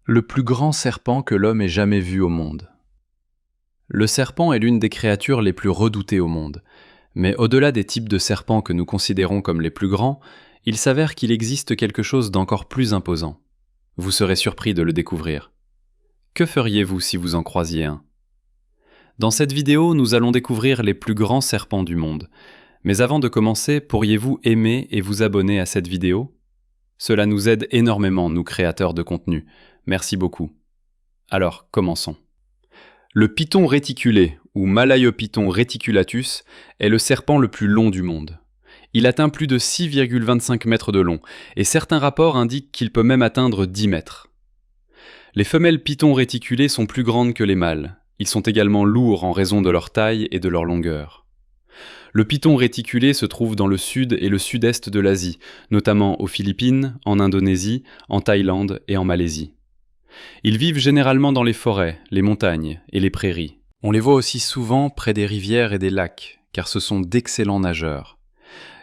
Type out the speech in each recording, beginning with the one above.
Le plus grand serpent que l'homme ait jamais vu au monde. Le serpent est l'une des créatures les plus redoutées au monde. Mais au-delà des types de serpents que nous considérons comme les plus grands, il s'avère qu'il existe quelque chose d'encore plus imposant. Vous serez surpris de le découvrir. Que feriez-vous si vous en croisiez un ? Dans cette vidéo, nous allons découvrir les plus grands serpents du monde. Mais avant de commencer, pourriez-vous aimer et vous abonner à cette vidéo ? Cela nous aide énormément, nous créateurs de contenu. Merci beaucoup. Alors, commençons. Le python réticulé, ou Malaiopython reticulatus, est le serpent le plus long du monde. Il atteint plus de 6,25 mètres de long, et certains rapports indiquent qu'il peut même atteindre 10 mètres. Les femelles pythons réticulés sont plus grandes que les mâles. Ils sont également lourds en raison de leur taille et de leur longueur. Le python réticulé se trouve dans le sud et le sud-est de l'Asie, notamment aux Philippines, en Indonésie, en Thaïlande et en Malaisie. Ils vivent généralement dans les forêts, les montagnes et les prairies. On les voit aussi souvent près des rivières et des lacs, car ce sont d'excellents nageurs.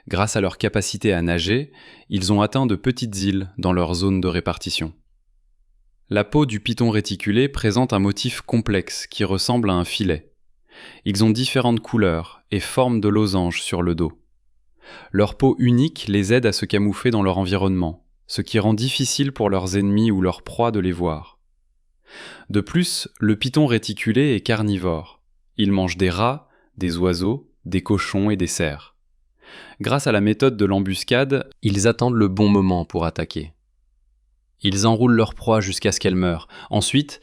Grâce à leur capacité à nager, ils ont atteint de petites îles dans leur zone de répartition. La peau du python réticulé présente un motif complexe qui ressemble à un filet. Ils ont différentes couleurs et formes de losanges sur le dos. Leur peau unique les aide à se camoufler dans leur environnement, ce qui rend difficile pour leurs ennemis ou leurs proies de les voir. De plus, le python réticulé est carnivore. Il mange des rats, des oiseaux, des cochons et des cerfs. Grâce à la méthode de l'embuscade, ils attendent le bon moment pour attaquer. Ils enroulent leur proie jusqu'à ce qu'elle meure. Ensuite,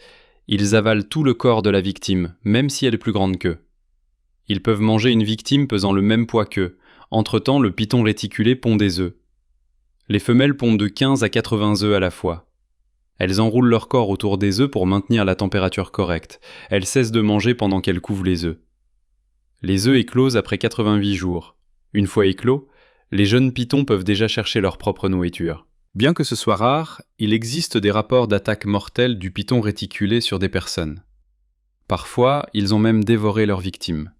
ils avalent tout le corps de la victime, même si elle est plus grande qu'eux. Ils peuvent manger une victime pesant le même poids qu'eux. Entre-temps, le python réticulé pond des œufs. Les femelles pondent de 15 à 80 œufs à la fois. Elles enroulent leur corps autour des œufs pour maintenir la température correcte. Elles cessent de manger pendant qu'elles couvent les œufs. Les œufs éclosent après 88 jours. Une fois éclos, les jeunes pythons peuvent déjà chercher leur propre nourriture. Bien que ce soit rare, il existe des rapports d'attaques mortelles du python réticulé sur des personnes. Parfois, ils ont même dévoré leurs victimes.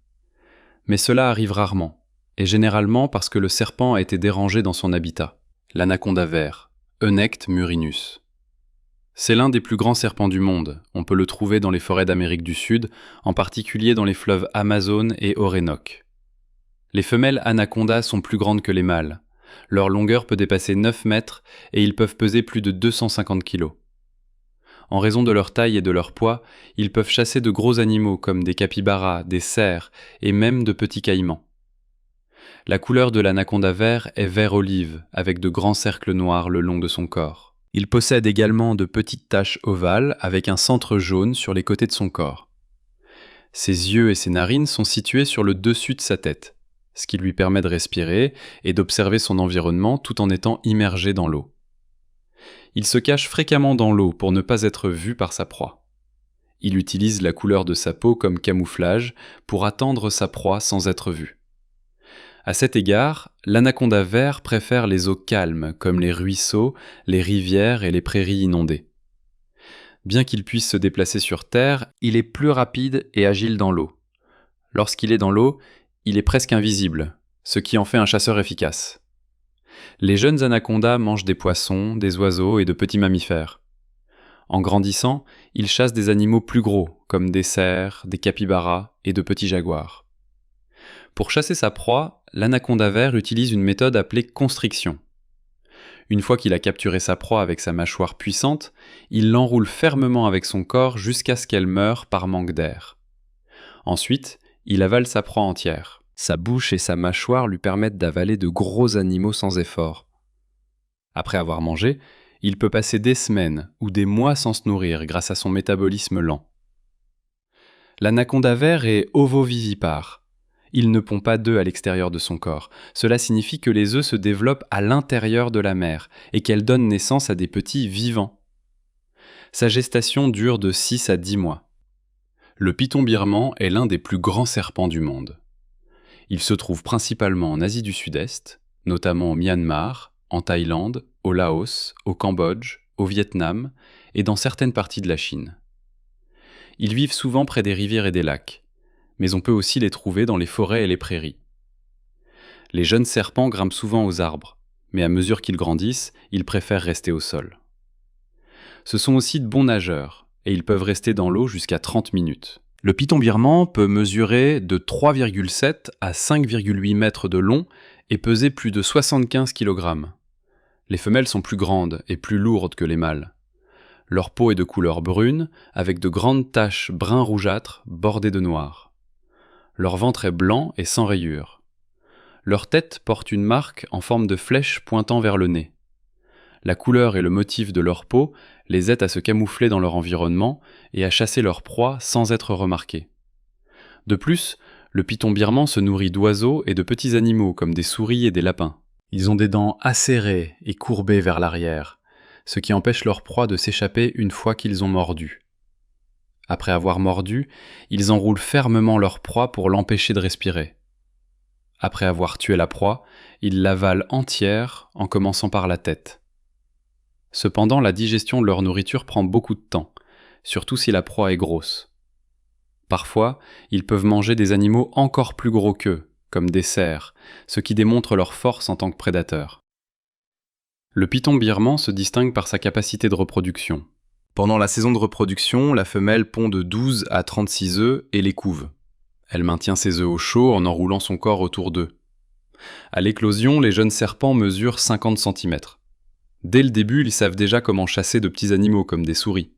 Mais cela arrive rarement, et généralement parce que le serpent a été dérangé dans son habitat. L'anaconda vert, Eunectes murinus. C'est l'un des plus grands serpents du monde. On peut le trouver dans les forêts d'Amérique du Sud, en particulier dans les fleuves Amazon et Orénoque. Les femelles anacondas sont plus grandes que les mâles. Leur longueur peut dépasser 9 mètres et ils peuvent peser plus de 250 kg. En raison de leur taille et de leur poids, ils peuvent chasser de gros animaux comme des capybaras, des cerfs et même de petits caïmans. La couleur de l'anaconda vert est vert olive avec de grands cercles noirs le long de son corps. Il possède également de petites taches ovales avec un centre jaune sur les côtés de son corps. Ses yeux et ses narines sont situés sur le dessus de sa tête, ce qui lui permet de respirer et d'observer son environnement tout en étant immergé dans l'eau. Il se cache fréquemment dans l'eau pour ne pas être vu par sa proie. Il utilise la couleur de sa peau comme camouflage pour attendre sa proie sans être vu. À cet égard, l'anaconda vert préfère les eaux calmes comme les ruisseaux, les rivières et les prairies inondées. Bien qu'il puisse se déplacer sur terre, il est plus rapide et agile dans l'eau. Lorsqu'il est dans l'eau, il est presque invisible, ce qui en fait un chasseur efficace. Les jeunes anacondas mangent des poissons, des oiseaux et de petits mammifères. En grandissant, ils chassent des animaux plus gros, comme des cerfs, des capybaras et de petits jaguars. Pour chasser sa proie, l'anaconda vert utilise une méthode appelée constriction. Une fois qu'il a capturé sa proie avec sa mâchoire puissante, il l'enroule fermement avec son corps jusqu'à ce qu'elle meure par manque d'air. Ensuite, il avale sa proie entière. Sa bouche et sa mâchoire lui permettent d'avaler de gros animaux sans effort. Après avoir mangé, il peut passer des semaines ou des mois sans se nourrir grâce à son métabolisme lent. L'anaconda vert est ovovivipare. Il ne pond pas d'œufs à l'extérieur de son corps. Cela signifie que les œufs se développent à l'intérieur de la mère et qu'elles donnent naissance à des petits vivants. Sa gestation dure de 6 à 10 mois. Le python birman est l'un des plus grands serpents du monde. Il se trouve principalement en Asie du Sud-Est, notamment au Myanmar, en Thaïlande, au Laos, au Cambodge, au Vietnam et dans certaines parties de la Chine. Ils vivent souvent près des rivières et des lacs, mais on peut aussi les trouver dans les forêts et les prairies. Les jeunes serpents grimpent souvent aux arbres, mais à mesure qu'ils grandissent, ils préfèrent rester au sol. Ce sont aussi de bons nageurs, et ils peuvent rester dans l'eau jusqu'à 30 minutes. Le python birman peut mesurer de 3,7 à 5,8 mètres de long et peser plus de 75 kg. Les femelles sont plus grandes et plus lourdes que les mâles. Leur peau est de couleur brune, avec de grandes taches brun rougeâtre bordées de noir. Leur ventre est blanc et sans rayures. Leur tête porte une marque en forme de flèche pointant vers le nez. La couleur et le motif de leur peau les aident à se camoufler dans leur environnement et à chasser leur proie sans être remarqués. De plus, le python birman se nourrit d'oiseaux et de petits animaux comme des souris et des lapins. Ils ont des dents acérées et courbées vers l'arrière, ce qui empêche leur proie de s'échapper une fois qu'ils ont mordu. Après avoir mordu, ils enroulent fermement leur proie pour l'empêcher de respirer. Après avoir tué la proie, ils l'avalent entière en commençant par la tête. Cependant, la digestion de leur nourriture prend beaucoup de temps, surtout si la proie est grosse. Parfois, ils peuvent manger des animaux encore plus gros qu'eux, comme des cerfs, ce qui démontre leur force en tant que prédateurs. Le python birman se distingue par sa capacité de reproduction. Pendant la saison de reproduction, la femelle pond de 12 à 36 œufs et les couve. Elle maintient ses œufs au chaud en enroulant son corps autour d'eux. À l'éclosion, les jeunes serpents mesurent 50 cm. Dès le début, ils savent déjà comment chasser de petits animaux comme des souris.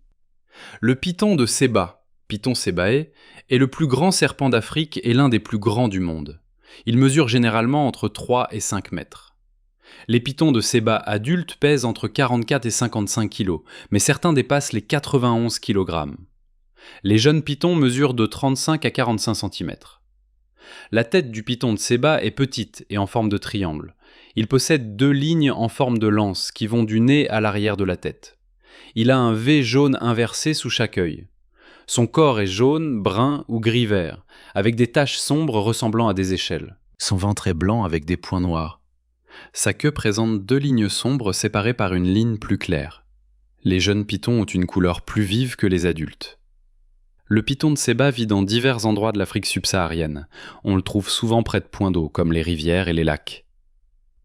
Le python de Séba, Python sebae, est le plus grand serpent d'Afrique et l'un des plus grands du monde. Il mesure généralement entre 3 et 5 mètres. Les pythons de Séba adultes pèsent entre 44 et 55 kg, mais certains dépassent les 91 kg. Les jeunes pythons mesurent de 35 à 45 cm. La tête du python de Séba est petite et en forme de triangle. Il possède 2 lignes en forme de lance qui vont du nez à l'arrière de la tête. Il a un V jaune inversé sous chaque œil. Son corps est jaune, brun ou gris-vert, avec des taches sombres ressemblant à des échelles. Son ventre est blanc avec des points noirs. Sa queue présente 2 lignes sombres séparées par une ligne plus claire. Les jeunes pythons ont une couleur plus vive que les adultes. Le python de Séba vit dans divers endroits de l'Afrique subsaharienne. On le trouve souvent près de points d'eau, comme les rivières et les lacs.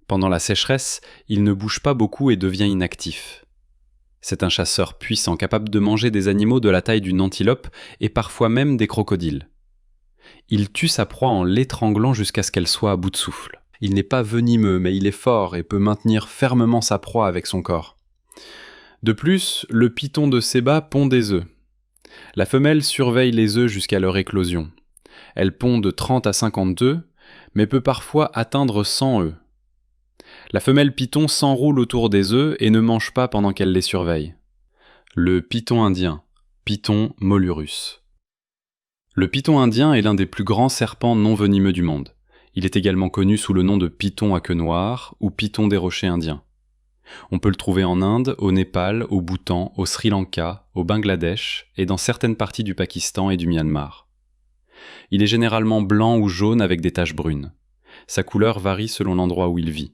Pendant la sécheresse, il ne bouge pas beaucoup et devient inactif. C'est un chasseur puissant, capable de manger des animaux de la taille d'une antilope et parfois même des crocodiles. Il tue sa proie en l'étranglant jusqu'à ce qu'elle soit à bout de souffle. Il n'est pas venimeux, mais il est fort et peut maintenir fermement sa proie avec son corps. De plus, le python de Séba pond des œufs. La femelle surveille les œufs jusqu'à leur éclosion. Elle pond de 30 à 50 œufs, mais peut parfois atteindre 100 œufs. La femelle python s'enroule autour des œufs et ne mange pas pendant qu'elle les surveille. Le python indien, Python molurus. Le python indien est l'un des plus grands serpents non venimeux du monde. Il est également connu sous le nom de python à queue noire ou python des rochers indiens. On peut le trouver en Inde, au Népal, au Bhoutan, au Sri Lanka, au Bangladesh et dans certaines parties du Pakistan et du Myanmar. Il est généralement blanc ou jaune avec des taches brunes. Sa couleur varie selon l'endroit où il vit.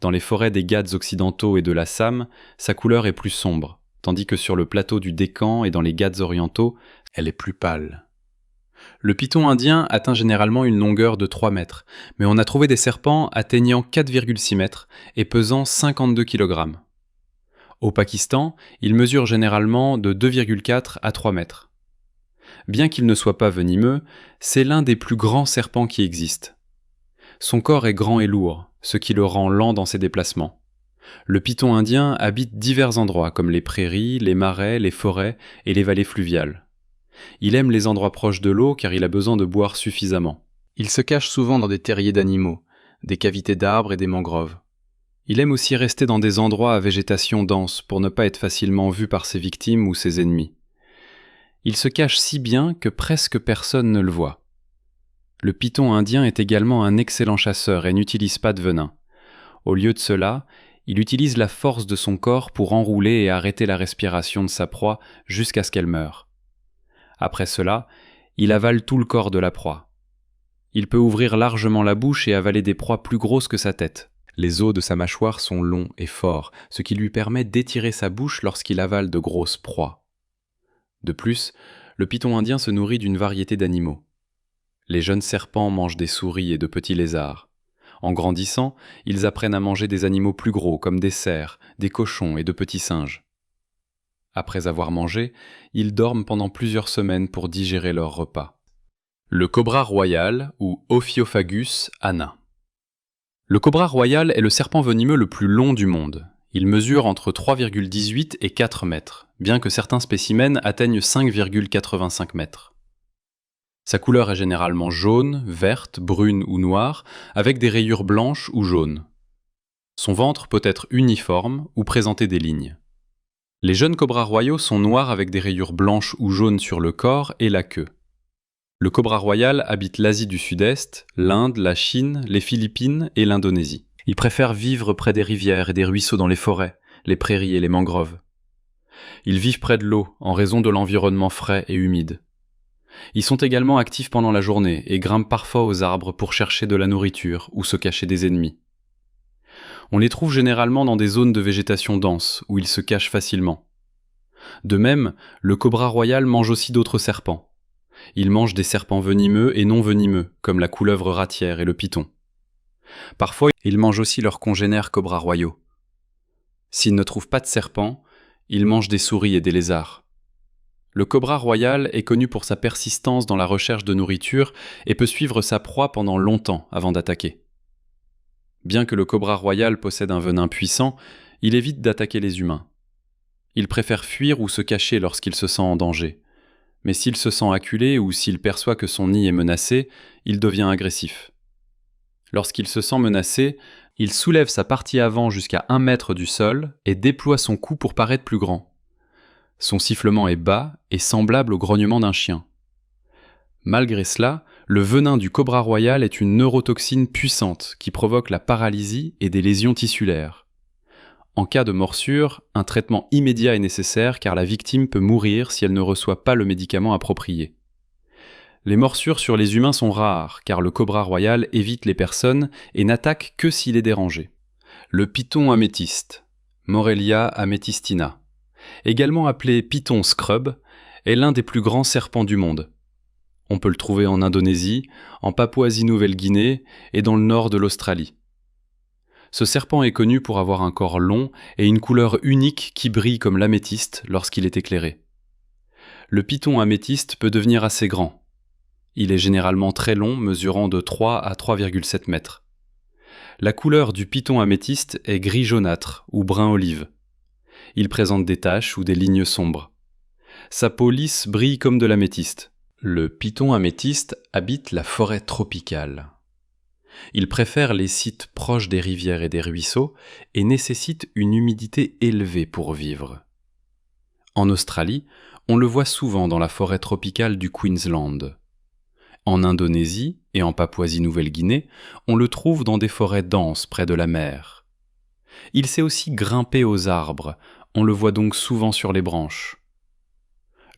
Dans les forêts des Ghats occidentaux et de l'Assam, sa couleur est plus sombre, tandis que sur le plateau du Décan et dans les Ghats orientaux, elle est plus pâle. Le python indien atteint généralement une longueur de 3 mètres, mais on a trouvé des serpents atteignant 4,6 mètres et pesant 52 kg. Au Pakistan, il mesure généralement de 2,4 à 3 mètres. Bien qu'il ne soit pas venimeux, c'est l'un des plus grands serpents qui existent. Son corps est grand et lourd, ce qui le rend lent dans ses déplacements. Le python indien habite divers endroits comme les prairies, les marais, les forêts et les vallées fluviales. Il aime les endroits proches de l'eau car il a besoin de boire suffisamment. Il se cache souvent dans des terriers d'animaux, des cavités d'arbres et des mangroves. Il aime aussi rester dans des endroits à végétation dense pour ne pas être facilement vu par ses victimes ou ses ennemis. Il se cache si bien que presque personne ne le voit. Le python indien est également un excellent chasseur et n'utilise pas de venin. Au lieu de cela, il utilise la force de son corps pour enrouler et arrêter la respiration de sa proie jusqu'à ce qu'elle meure. Après cela, il avale tout le corps de la proie. Il peut ouvrir largement la bouche et avaler des proies plus grosses que sa tête. Les os de sa mâchoire sont longs et forts, ce qui lui permet d'étirer sa bouche lorsqu'il avale de grosses proies. De plus, le python indien se nourrit d'une variété d'animaux. Les jeunes serpents mangent des souris et de petits lézards. En grandissant, ils apprennent à manger des animaux plus gros comme des cerfs, des cochons et de petits singes. Après avoir mangé, ils dorment pendant plusieurs semaines pour digérer leur repas. Le cobra royal, ou Ophiophagus anna. Le cobra royal est le serpent venimeux le plus long du monde. Il mesure entre 3,18 et 4 mètres, bien que certains spécimens atteignent 5,85 mètres. Sa couleur est généralement jaune, verte, brune ou noire, avec des rayures blanches ou jaunes. Son ventre peut être uniforme ou présenter des lignes. Les jeunes cobras royaux sont noirs avec des rayures blanches ou jaunes sur le corps et la queue. Le cobra royal habite l'Asie du Sud-Est, l'Inde, la Chine, les Philippines et l'Indonésie. Il préfère vivre près des rivières et des ruisseaux dans les forêts, les prairies et les mangroves. Ils vivent près de l'eau en raison de l'environnement frais et humide. Ils sont également actifs pendant la journée et grimpent parfois aux arbres pour chercher de la nourriture ou se cacher des ennemis. On les trouve généralement dans des zones de végétation dense où ils se cachent facilement. De même, le cobra royal mange aussi d'autres serpents. Il mange des serpents venimeux et non venimeux, comme la couleuvre ratière et le python. Parfois, il mange aussi leurs congénères cobras royaux. S'il ne trouve pas de serpents, il mange des souris et des lézards. Le cobra royal est connu pour sa persistance dans la recherche de nourriture et peut suivre sa proie pendant longtemps avant d'attaquer. Bien que le cobra royal possède un venin puissant, il évite d'attaquer les humains. Il préfère fuir ou se cacher lorsqu'il se sent en danger. Mais s'il se sent acculé ou s'il perçoit que son nid est menacé, il devient agressif. Lorsqu'il se sent menacé, il soulève sa partie avant jusqu'à 1 mètre du sol et déploie son cou pour paraître plus grand. Son sifflement est bas et semblable au grognement d'un chien. Malgré cela, le venin du cobra royal est une neurotoxine puissante qui provoque la paralysie et des lésions tissulaires. En cas de morsure, un traitement immédiat est nécessaire car la victime peut mourir si elle ne reçoit pas le médicament approprié. Les morsures sur les humains sont rares car le cobra royal évite les personnes et n'attaque que s'il est dérangé. Le python améthyste, Morelia amethystina, également appelé python scrub, est l'un des plus grands serpents du monde. On peut le trouver en Indonésie, en Papouasie-Nouvelle-Guinée et dans le nord de l'Australie. Ce serpent est connu pour avoir un corps long et une couleur unique qui brille comme l'améthyste lorsqu'il est éclairé. Le python améthyste peut devenir assez grand. Il est généralement très long, mesurant de 3 à 3,7 mètres. La couleur du python améthyste est gris jaunâtre ou brun olive. Il présente des taches ou des lignes sombres. Sa peau lisse brille comme de l'améthyste. Le python améthyste habite la forêt tropicale. Il préfère les sites proches des rivières et des ruisseaux et nécessite une humidité élevée pour vivre. En Australie, on le voit souvent dans la forêt tropicale du Queensland. En Indonésie et en Papouasie-Nouvelle-Guinée, on le trouve dans des forêts denses près de la mer. Il sait aussi grimper aux arbres, on le voit donc souvent sur les branches.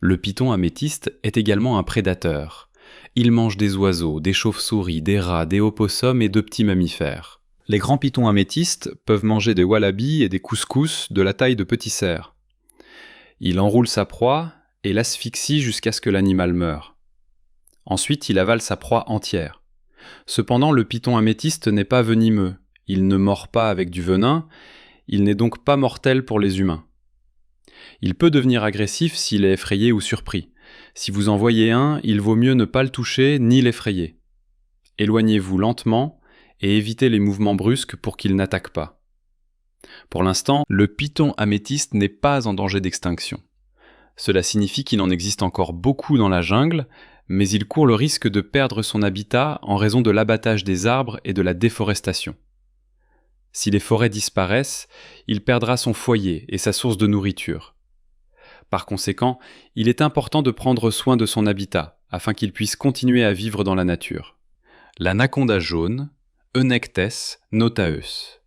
Le python améthyste est également un prédateur. Il mange des oiseaux, des chauves-souris, des rats, des opossums et de petits mammifères. Les grands pythons améthystes peuvent manger des wallabis et des couscous de la taille de petits cerfs. Il enroule sa proie et l'asphyxie jusqu'à ce que l'animal meure. Ensuite, il avale sa proie entière. Cependant, le python améthyste n'est pas venimeux. Il ne mord pas avec du venin, il n'est donc pas mortel pour les humains. Il peut devenir agressif s'il est effrayé ou surpris. Si vous en voyez un, il vaut mieux ne pas le toucher ni l'effrayer. Éloignez-vous lentement et évitez les mouvements brusques pour qu'il n'attaque pas. Pour l'instant, le python améthyste n'est pas en danger d'extinction. Cela signifie qu'il en existe encore beaucoup dans la jungle, mais il court le risque de perdre son habitat en raison de l'abattage des arbres et de la déforestation. Si les forêts disparaissent, il perdra son foyer et sa source de nourriture. Par conséquent, il est important de prendre soin de son habitat, afin qu'il puisse continuer à vivre dans la nature. L'anaconda jaune, Eunectes notaeus.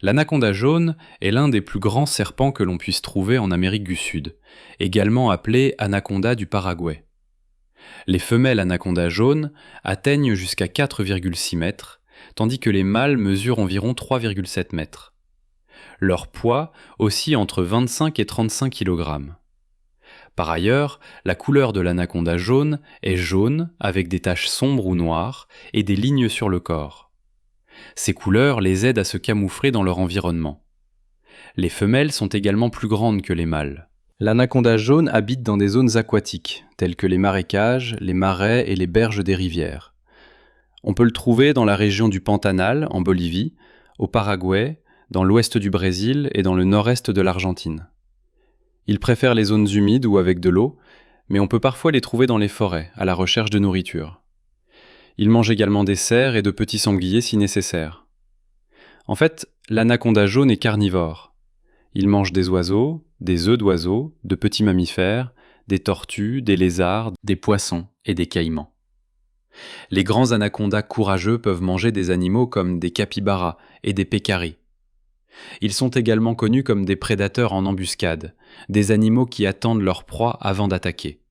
L'anaconda jaune est l'un des plus grands serpents que l'on puisse trouver en Amérique du Sud, également appelé anaconda du Paraguay. Les femelles anacondas jaunes atteignent jusqu'à 4,6 mètres, tandis que les mâles mesurent environ 3,7 mètres. Leur poids oscille entre 25 et 35 kg. Par ailleurs, la couleur de l'anaconda jaune est jaune avec des taches sombres ou noires et des lignes sur le corps. Ces couleurs les aident à se camoufler dans leur environnement. Les femelles sont également plus grandes que les mâles. L'anaconda jaune habite dans des zones aquatiques, telles que les marécages, les marais et les berges des rivières. On peut le trouver dans la région du Pantanal, en Bolivie, au Paraguay, dans l'ouest du Brésil et dans le nord-est de l'Argentine. Il préfère les zones humides ou avec de l'eau, mais on peut parfois les trouver dans les forêts, à la recherche de nourriture. Il mange également des cerfs et de petits sangliers si nécessaire. En fait, l'anaconda jaune est carnivore. Il mange des oiseaux, des œufs d'oiseaux, de petits mammifères, des tortues, des lézards, des poissons et des caïmans. Les grands anacondas courageux peuvent manger des animaux comme des capybaras et des pécaris. Ils sont également connus comme des prédateurs en embuscade, des animaux qui attendent leur proie avant d'attaquer.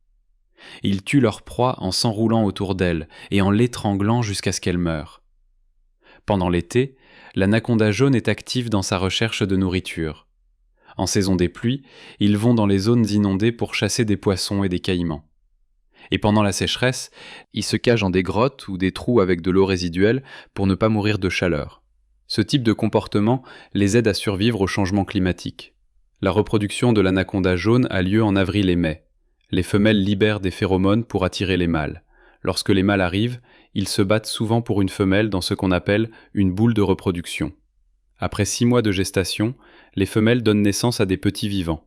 Ils tuent leur proie en s'enroulant autour d'elle et en l'étranglant jusqu'à ce qu'elle meure. Pendant l'été, l'anaconda jaune est actif dans sa recherche de nourriture. En saison des pluies, ils vont dans les zones inondées pour chasser des poissons et des caïmans. Et pendant la sécheresse, ils se cachent dans des grottes ou des trous avec de l'eau résiduelle pour ne pas mourir de chaleur. Ce type de comportement les aide à survivre au changement climatique. La reproduction de l'anaconda jaune a lieu en avril et mai. Les femelles libèrent des phéromones pour attirer les mâles. Lorsque les mâles arrivent, ils se battent souvent pour une femelle dans ce qu'on appelle une boule de reproduction. Après 6 mois de gestation, les femelles donnent naissance à des petits vivants.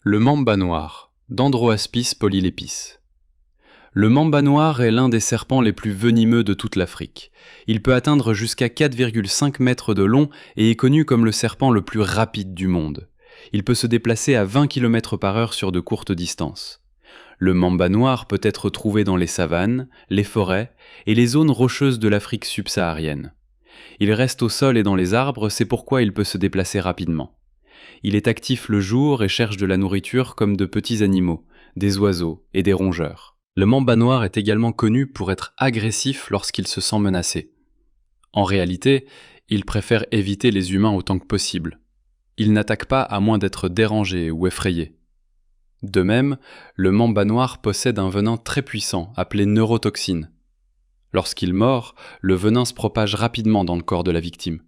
Le mamba noir, Dendroaspis polylepis. Le mamba noir est l'un des serpents les plus venimeux de toute l'Afrique. Il peut atteindre jusqu'à 4,5 mètres de long et est connu comme le serpent le plus rapide du monde. Il peut se déplacer à 20 km/h sur de courtes distances. Le mamba noir peut être trouvé dans les savanes, les forêts et les zones rocheuses de l'Afrique subsaharienne. Il reste au sol et dans les arbres, c'est pourquoi il peut se déplacer rapidement. Il est actif le jour et cherche de la nourriture comme de petits animaux, des oiseaux et des rongeurs. Le mamba noir est également connu pour être agressif lorsqu'il se sent menacé. En réalité, il préfère éviter les humains autant que possible. Il n'attaque pas à moins d'être dérangé ou effrayé. De même, le mamba noir possède un venin très puissant appelé neurotoxine. Lorsqu'il mord, le venin se propage rapidement dans le corps de la victime.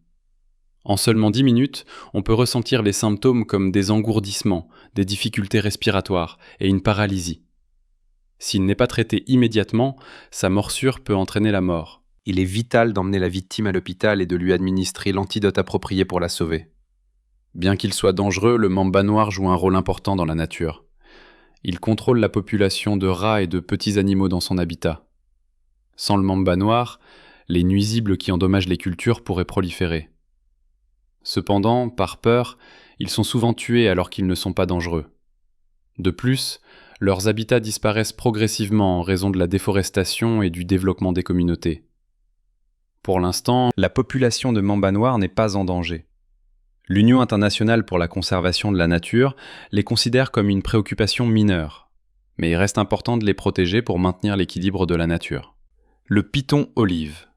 En seulement 10 minutes, on peut ressentir les symptômes comme des engourdissements, des difficultés respiratoires et une paralysie. S'il n'est pas traité immédiatement, sa morsure peut entraîner la mort. Il est vital d'emmener la victime à l'hôpital et de lui administrer l'antidote approprié pour la sauver. Bien qu'il soit dangereux, le mamba noir joue un rôle important dans la nature. Il contrôle la population de rats et de petits animaux dans son habitat. Sans le mamba noir, les nuisibles qui endommagent les cultures pourraient proliférer. Cependant, par peur, ils sont souvent tués alors qu'ils ne sont pas dangereux. De plus, leurs habitats disparaissent progressivement en raison de la déforestation et du développement des communautés. Pour l'instant, la population de mamba noir n'est pas en danger. L'Union internationale pour la conservation de la nature les considère comme une préoccupation mineure, mais il reste important de les protéger pour maintenir l'équilibre de la nature. Le python olive,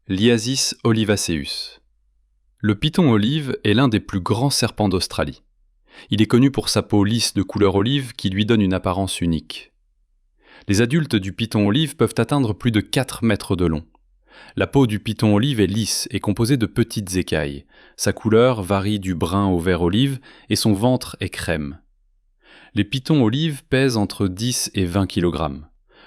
Liasis olivaceus. Le python olive est l'un des plus grands serpents d'Australie. Il est connu pour sa peau lisse de couleur olive qui lui donne une apparence unique. Les adultes du python olive peuvent atteindre plus de 4 mètres de long. La peau du python olive est lisse et composée de petites écailles. Sa couleur varie du brun au vert olive et son ventre est crème. Les pythons olives pèsent entre 10 et 20 kg.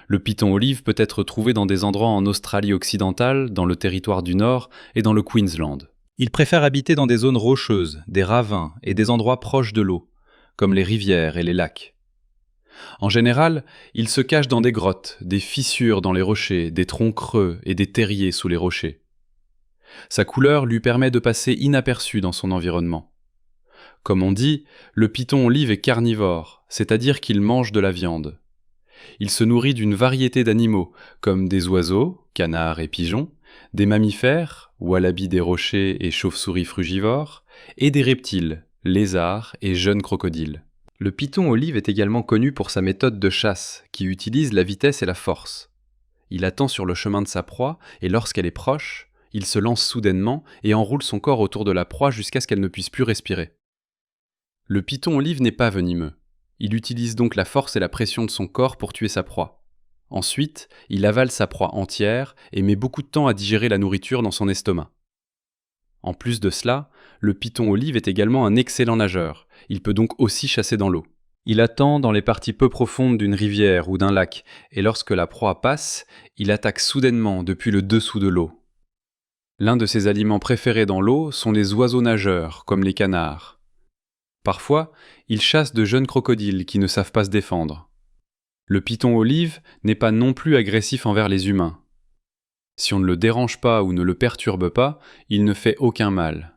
Le python olive peut être trouvé dans des endroits en Australie occidentale, dans le territoire du Nord et dans le Queensland. Il préfère habiter dans des zones rocheuses, des ravins et des endroits proches de l'eau, comme les rivières et les lacs. En général, il se cache dans des grottes, des fissures dans les rochers, des troncs creux et des terriers sous les rochers. Sa couleur lui permet de passer inaperçu dans son environnement. Comme on dit, le python olive est carnivore, c'est-à-dire qu'il mange de la viande. Il se nourrit d'une variété d'animaux, comme des oiseaux, canards et pigeons, des mammifères, wallabies des rochers et chauves-souris frugivores, et des reptiles, lézards et jeunes crocodiles. Le python olive est également connu pour sa méthode de chasse, qui utilise la vitesse et la force. Il attend sur le chemin de sa proie, et lorsqu'elle est proche, il se lance soudainement et enroule son corps autour de la proie jusqu'à ce qu'elle ne puisse plus respirer. Le python olive n'est pas venimeux. Il utilise donc la force et la pression de son corps pour tuer sa proie. Ensuite, il avale sa proie entière et met beaucoup de temps à digérer la nourriture dans son estomac. En plus de cela, le python olive est également un excellent nageur. Il peut donc aussi chasser dans l'eau. Il attend dans les parties peu profondes d'une rivière ou d'un lac, et lorsque la proie passe, il attaque soudainement depuis le dessous de l'eau. L'un de ses aliments préférés dans l'eau sont les oiseaux nageurs, comme les canards. Parfois, il chasse de jeunes crocodiles qui ne savent pas se défendre. Le python olive n'est pas non plus agressif envers les humains. Si on ne le dérange pas ou ne le perturbe pas, il ne fait aucun mal.